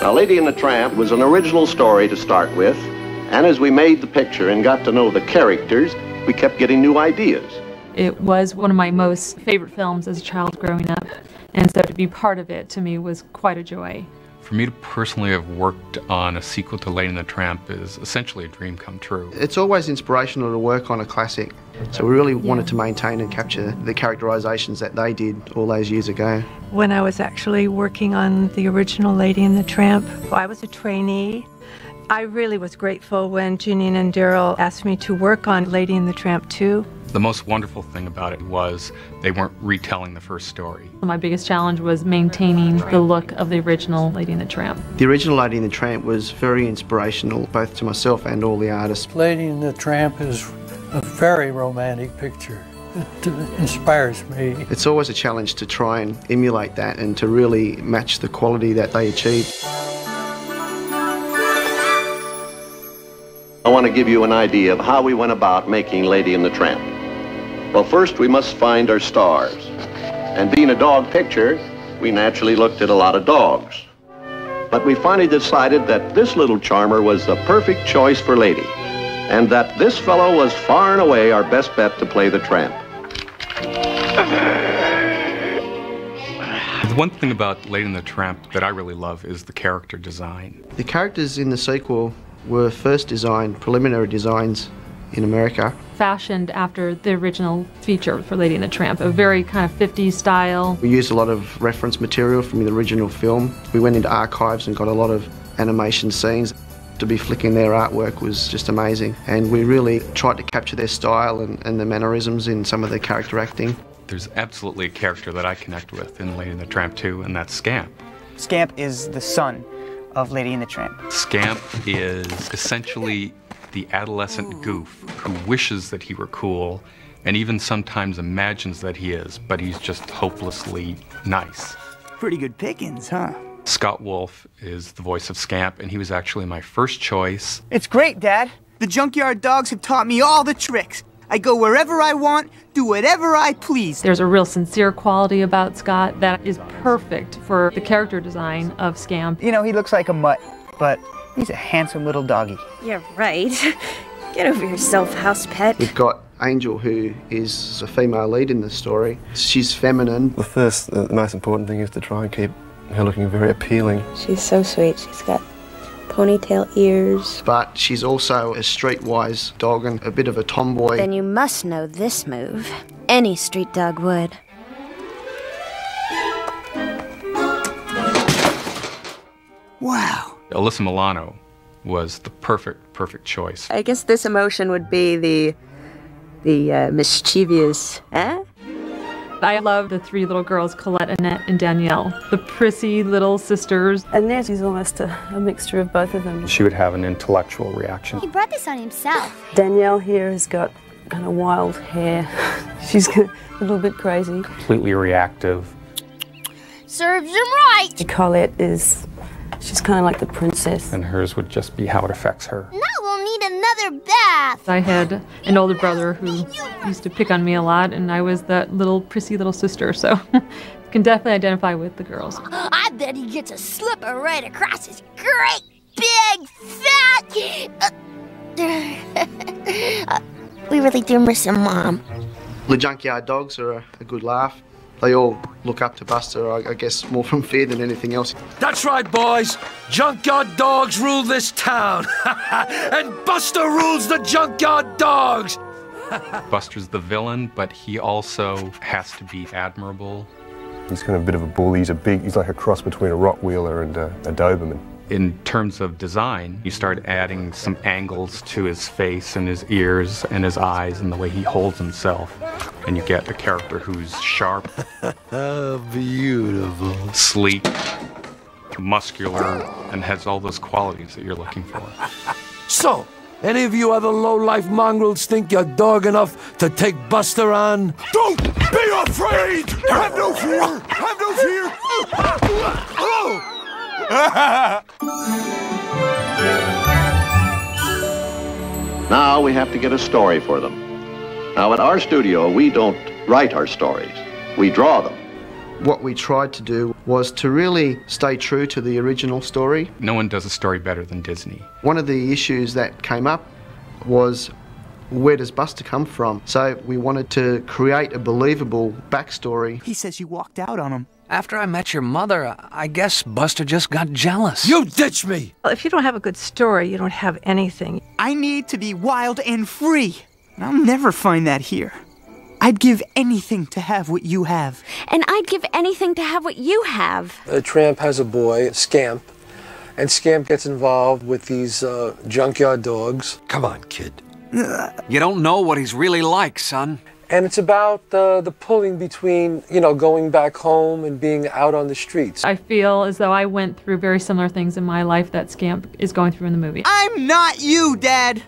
Now, Lady and the Tramp was an original story to start with, and as we made the picture and got to know the characters, we kept getting new ideas. It was one of my most favorite films as a child growing up, and so to be part of it, to me, was quite a joy. For me to personally have worked on a sequel to Lady and the Tramp is essentially a dream come true. It's always inspirational to work on a classic, so we really wanted to maintain and capture the characterizations that they did all those years ago. When I was actually working on the original Lady and the Tramp, I was a trainee. I really was grateful when Janine and Daryl asked me to work on Lady and the Tramp 2. The most wonderful thing about it was they weren't retelling the first story. My biggest challenge was maintaining the look of the original Lady and the Tramp. The original Lady and the Tramp was very inspirational, both to myself and all the artists. Lady and the Tramp is a very romantic picture. It inspires me. It's always a challenge to try and emulate that and to really match the quality that they achieved. I want to give you an idea of how we went about making Lady and the Tramp. Well, first we must find our stars. And being a dog picture, we naturally looked at a lot of dogs. But we finally decided that this little charmer was the perfect choice for Lady, and that this fellow was far and away our best bet to play the Tramp. The one thing about Lady and the Tramp that I really love is the character design. The characters in the sequel were first designed, preliminary designs in America. Fashioned after the original feature for Lady and the Tramp, a very kind of 50s style. We used a lot of reference material from the original film. We went into archives and got a lot of animation scenes. To be flicking their artwork was just amazing, and we really tried to capture their style and the mannerisms in some of their character acting. There's absolutely a character that I connect with in Lady and the Tramp 2, and that's Scamp. Scamp is the son of Lady and the Tramp. Scamp is essentially the adolescent goof who wishes that he were cool and even sometimes imagines that he is, but he's just hopelessly nice. Pretty good pickings, huh? Scott Wolf is the voice of Scamp, and he was actually my first choice. It's great, Dad. The junkyard dogs have taught me all the tricks. I go wherever I want, do whatever I please. There's a real sincere quality about Scott that is perfect for the character design of Scamp. You know, he looks like a mutt, but he's a handsome little doggy. Yeah, right. Get over yourself, house pet. We've got Angel, who is a female lead in the story. She's feminine. The most important thing is to try and keep her looking very appealing. She's so sweet. She's got ponytail ears. But she's also a streetwise dog and a bit of a tomboy. Then you must know this move. Any street dog would. Wow. Alyssa Milano was the perfect choice. I guess this emotion would be the mischievous, eh? I love the three little girls, Colette, Annette, and Danielle. The prissy little sisters. Annette is almost a mixture of both of them. She would have an intellectual reaction. He brought this on himself. Danielle here has got kind of wild hair. She's a little bit crazy. Completely reactive. Serves him right. Colette she's kind of like the princess. And hers would just be how it affects her. Now we'll need another bath. I had an older brother who used to pick on me a lot, and I was that little prissy little sister, so can definitely identify with the girls. I bet he gets a slipper right across his great big fat... we really do miss him, Mom. The junkyard dogs are a good laugh. They all look up to Buster, I guess, more from fear than anything else. That's right, boys. Junkyard dogs rule this town. And Buster rules the junkyard dogs. Buster's the villain, but he also has to be admirable. He's kind of a bit of a bull. He's like a cross between a Rottweiler and a Doberman. In terms of design, you start adding some angles to his face and his ears and his eyes and the way he holds himself. And you get a character who's sharp, beautiful, sleek, muscular, and has all those qualities that you're looking for. So, any of you other low-life mongrels think you're dog enough to take Buster on? Don't be afraid! Have no fear! Have no fear! Oh! Now we have to get a story for them. Now at our studio, we don't write our stories, we draw them. What we tried to do was to really stay true to the original story. No one does a story better than Disney. One of the issues that came up was, where does Buster come from? So we wanted to create a believable backstory. He says you walked out on him. After I met your mother, I guess Buster just got jealous. You ditched me! Well, if you don't have a good story, you don't have anything. I need to be wild and free. And I'll never find that here. I'd give anything to have what you have. And I'd give anything to have what you have. Tramp has a boy, Scamp, and Scamp gets involved with these junkyard dogs. Come on, kid. You don't know what he's really like, son. And it's about the pulling between, you know, going back home and being out on the streets. I feel as though I went through very similar things in my life that Scamp is going through in the movie. I'm not you, Dad.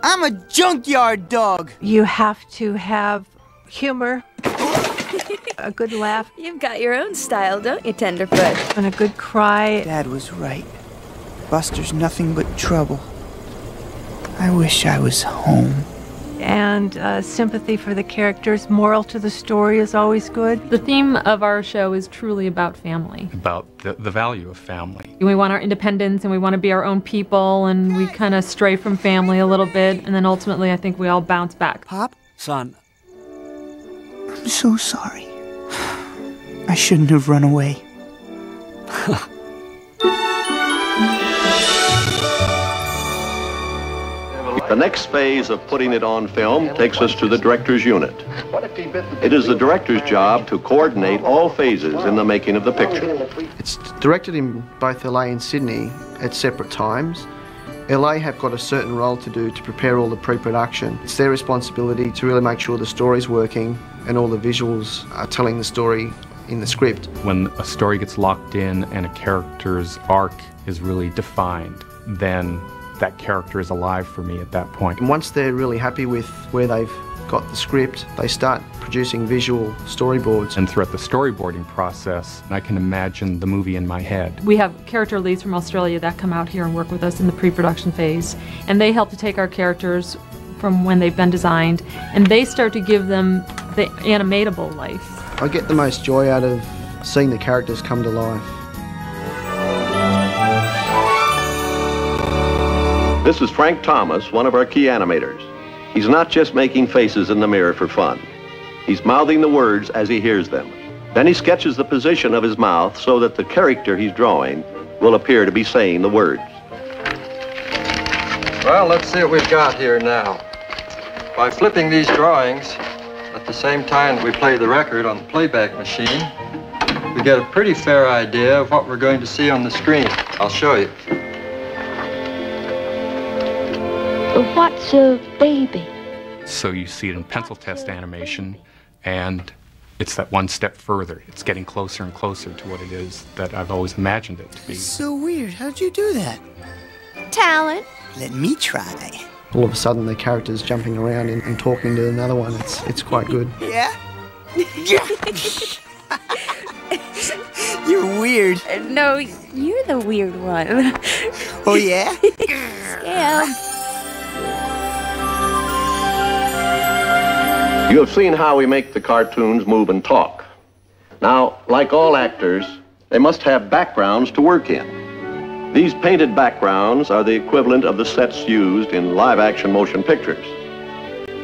I'm a junkyard dog. You have to have humor, a good laugh. You've got your own style, don't you, Tenderfoot? And a good cry. Dad was right. Buster's nothing but trouble. I wish I was home. And sympathy for the characters. Moral to the story is always good. The theme of our show is truly about family. About the value of family. We want our independence and we want to be our own people, and we kind of stray from family a little bit, and then ultimately I think we all bounce back. Pop? Son. I'm so sorry. I shouldn't have run away. The next phase of putting it on film takes us to the director's unit. It is the director's job to coordinate all phases in the making of the picture. It's directed in both LA and Sydney at separate times. LA have got a certain role to do to prepare all the pre-production. It's their responsibility to really make sure the story's working and all the visuals are telling the story in the script. When a story gets locked in and a character's arc is really defined, then that character is alive for me at that point. And once they're really happy with where they've got the script, they start producing visual storyboards. And throughout the storyboarding process, I can imagine the movie in my head. We have character leads from Australia that come out here and work with us in the pre-production phase, and they help to take our characters from when they've been designed, and they start to give them the animatable life. I get the most joy out of seeing the characters come to life. This is Frank Thomas, one of our key animators. He's not just making faces in the mirror for fun. He's mouthing the words as he hears them. Then he sketches the position of his mouth so that the character he's drawing will appear to be saying the words. Well, let's see what we've got here now. By flipping these drawings at the same time we play the record on the playback machine, we get a pretty fair idea of what we're going to see on the screen. I'll show you. What's a baby? So you see it in pencil test animation, and it's that one step further. It's getting closer and closer to what it is that I've always imagined it to be. So weird. How'd you do that? Talent. Let me try. All of a sudden the character's jumping around and talking to another one. It's quite good. Yeah? You're weird. No, you're the weird one. Oh, yeah? Scamp. You have seen how we make the cartoons move and talk. Now, like all actors, they must have backgrounds to work in. These painted backgrounds are the equivalent of the sets used in live-action motion pictures.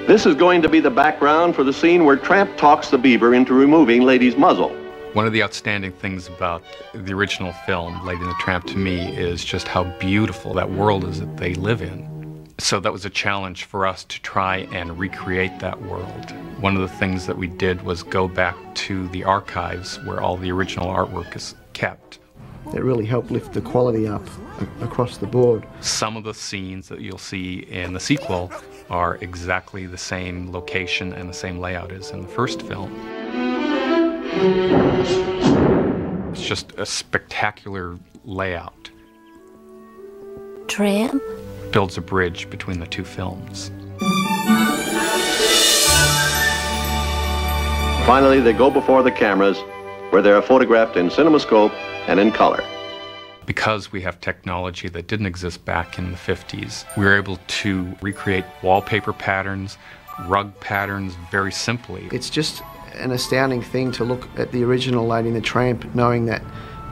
This is going to be the background for the scene where Tramp talks the beaver into removing Lady's muzzle. One of the outstanding things about the original film, Lady and the Tramp, to me, is just how beautiful that world is that they live in. So that was a challenge for us to try and recreate that world. One of the things that we did was go back to the archives where all the original artwork is kept. It really helped lift the quality up across the board. Some of the scenes that you'll see in the sequel are exactly the same location and the same layout as in the first film. It's just a spectacular layout. Tramp? Builds a bridge between the two films. Finally, they go before the cameras where they are photographed in CinemaScope and in color. Because we have technology that didn't exist back in the 50s, we were able to recreate wallpaper patterns, rug patterns very simply. It's just an astounding thing to look at the original Lady and the Tramp, knowing that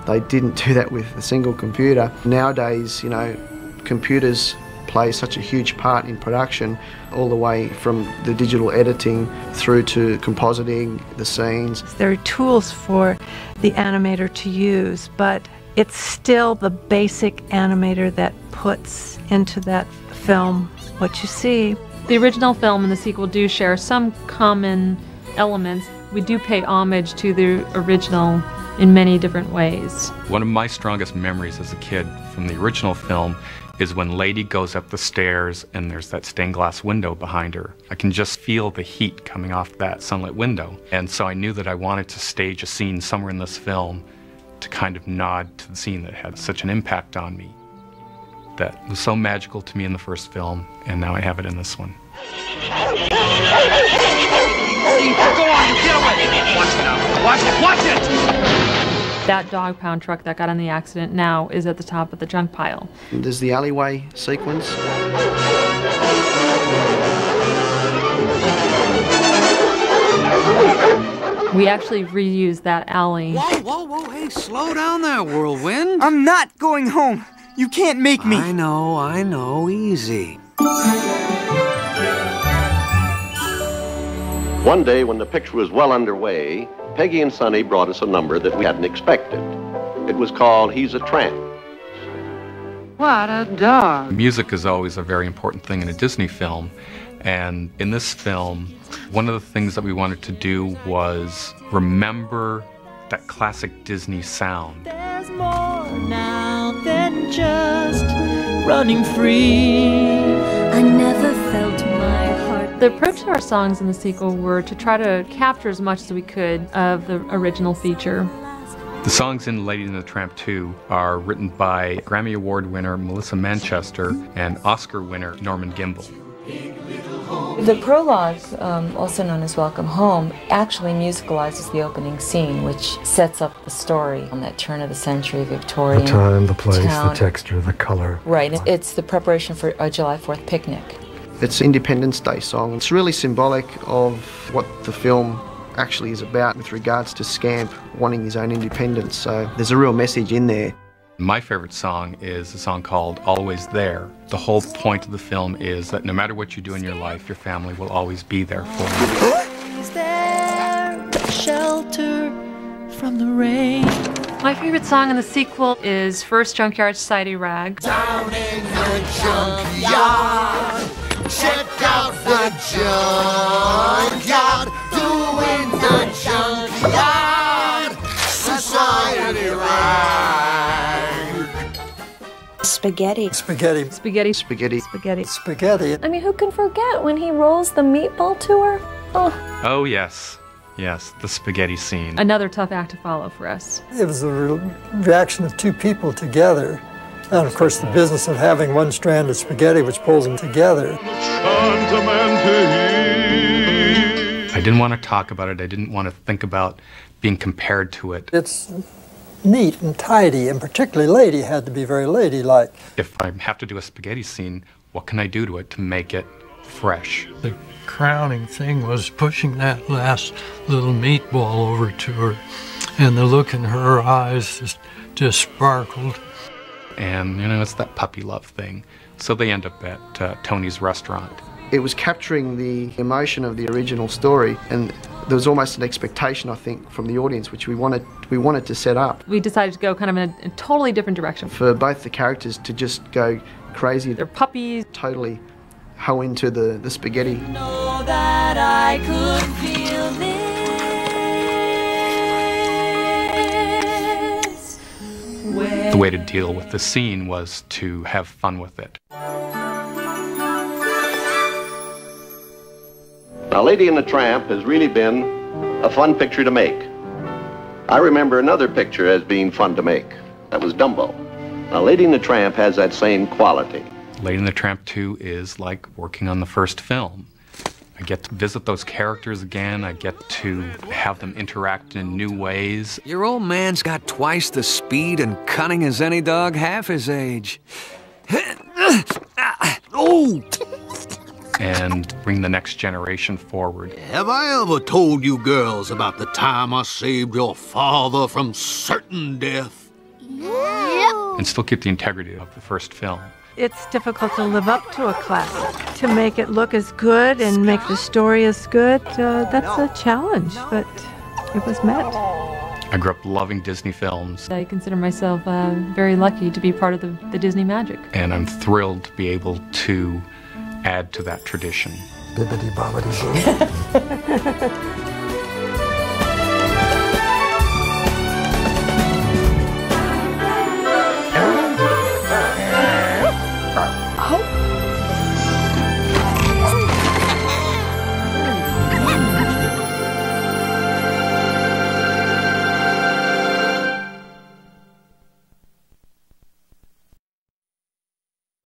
they didn't do that with a single computer. Nowadays, you know, computers play such a huge part in production, all the way from the digital editing through to compositing the scenes. There are tools for the animator to use, but it's still the basic animator that puts into that film what you see. The original film and the sequel do share some common elements. We do pay homage to the original in many different ways. One of my strongest memories as a kid from the original film is when Lady goes up the stairs and there's that stained glass window behind her. I can just feel the heat coming off that sunlit window. And so I knew that I wanted to stage a scene somewhere in this film to kind of nod to the scene that had such an impact on me. That was so magical to me in the first film, and now I have it in this one. Go on, you get away! Watch it now! Watch it! Watch it! That dog pound truck that got in the accident now is at the top of the junk pile. There's the alleyway sequence. We actually reused that alley. Whoa, whoa, whoa, hey, slow down there, Whirlwind. I'm not going home. You can't make me. I know, easy. One day when the picture was well underway, Peggy and Sonny brought us a number that we hadn't expected. It was called He's a Tramp. What a dog. Music is always a very important thing in a Disney film, and in this film, one of the things that we wanted to do was remember that classic Disney sound. There's more now than just running free. I never felt my heart. The approach to our songs in the sequel were to try to capture as much as we could of the original feature. The songs in Lady and the Tramp 2 are written by Grammy Award winner Melissa Manchester and Oscar winner Norman Gimbel. The prologue, also known as Welcome Home, actually musicalizes the opening scene, which sets up the story on that turn-of-the-century Victorian The time, the place, town. the texture, the color. Right, it's the preparation for a July 4th picnic. It's an Independence Day song. It's really symbolic of what the film actually is about with regards to Scamp wanting his own independence, so there's a real message in there. My favorite song is a song called Always There. The whole point of the film is that no matter what you do in your life, your family will always be there for you. Is there a shelter from the rain? My favorite song in the sequel is First Junkyard Society Rag. Down in the junkyard, check out the junkyard, doing the junkyard society rag. Spaghetti. Spaghetti. Spaghetti. Spaghetti. Spaghetti. Spaghetti. I mean, who can forget when he rolls the meatball to her? Oh. Oh, yes. Yes, the spaghetti scene. Another tough act to follow for us. It was the reaction of two people together. And of course, the business of having one strand of spaghetti which pulls them together. I didn't want to talk about it. I didn't want to think about being compared to it. It's neat and tidy, and particularly Lady had to be very ladylike. If I have to do a spaghetti scene, what can I do to it to make it fresh? The crowning thing was pushing that last little meatball over to her, and the look in her eyes just sparkled. And, you know, it's that puppy love thing. So they end up at Tony's restaurant. It was capturing the emotion of the original story, and there was almost an expectation, I think, from the audience, which we wanted to set up. We decided to go kind of in a totally different direction. For both the characters to just go crazy. They're puppies. Totally hoe into the spaghetti. Know that I could feel this. The way to deal with the scene was to have fun with it. Now, Lady and the Tramp has really been a fun picture to make. I remember another picture as being fun to make. That was Dumbo. Now, Lady and the Tramp has that same quality. Lady and the Tramp 2 is like working on the first film. I get to visit those characters again. I get to have them interact in new ways. Your old man's got twice the speed and cunning as any dog half his age. Oh! and bring the next generation forward. Have I ever told you girls about the time I saved your father from certain death? And still keep the integrity of the first film. It's difficult to live up to a classic. To make it look as good and make the story as good, that's a challenge, but it was met. I grew up loving Disney films. I consider myself very lucky to be part of the Disney magic. And I'm thrilled to be able to add to that tradition. Bibbidi bobbidi boo.